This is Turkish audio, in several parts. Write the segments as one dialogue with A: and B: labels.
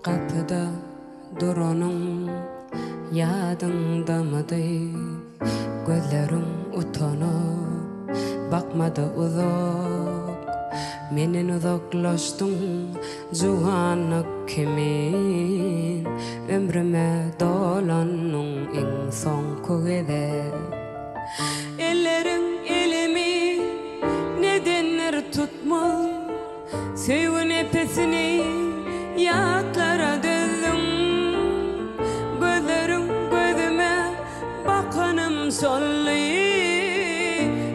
A: Kapıda duranın yadındamıdı, gözlerim utanıp bakmadı uzak. Menen uzaklaştın juhanlık kimin, ömrüme dolanın en son kuvvede. Ellerin elimi nedenler tutma, sevgi nefesini yatlara dözdüm. Gözlerim gözüme bakanım sollu,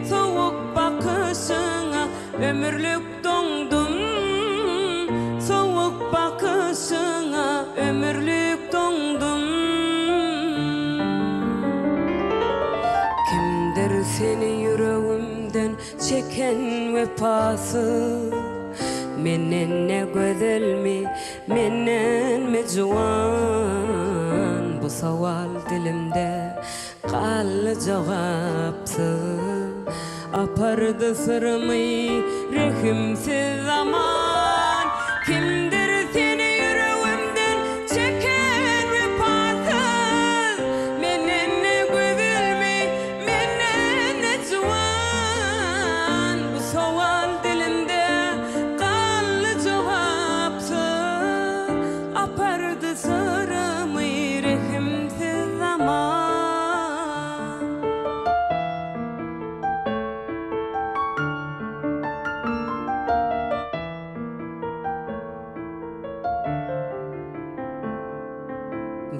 A: soğuk bakışına ömürlük dondum. Soğuk bakışına ömürlük dondum. Kimdir seni yüreğimden çeken vefası? Menen ne güzel mi, menen mi juan? Bu saval dilimde kallı cevapsız. Apardı sırrımı rehimsiz zaman. Kimdir seni yüreğimden çeken vefasız? Menen ne güzel mi, menen ne juan? Bu saval dilimde apardı sırrımı rehimsiz zaman.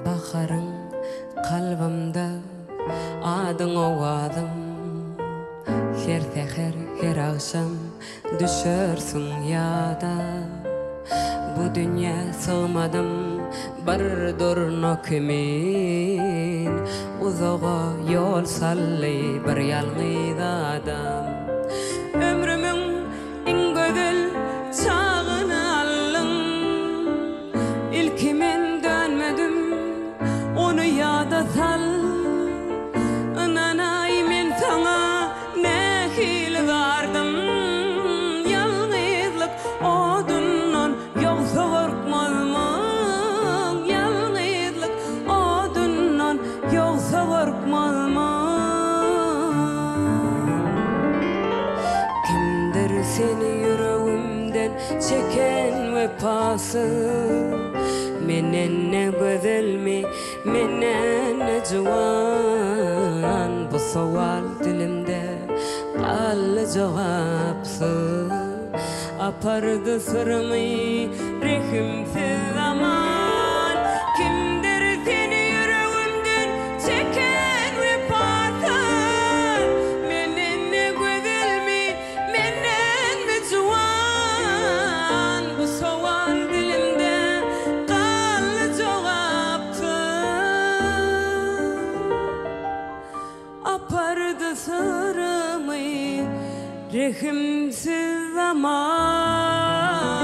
A: Baharın kalbimde adın ovadım. Her seher her akşam düşersin yada. Bu dünya sığmadım bir durna kimin, uzağa yol sallı bir yalnız adam. Ömrümün en güzel çağını alın, ilkimin dönmedim onu yada sal. Nanay men sana ne hil vardım, yalnızlık odundan yoksa korkmazmın, yalnızlık odundan yoksa korkmazmın. Kimdir seni yüreğimden çeken vefasız? Menen ne güzel mi, menen ne juan? Bu saval dilimde kallı cevapsız. Apardı sırrımı rehimsiz zaman. Kimdir seni yüreğimden çeken vefasız? Menen ne güzel mi, menen mi juan? Bu saval dilimde kallı cevapsız. Apardı sırrımı rehimsiz zaman.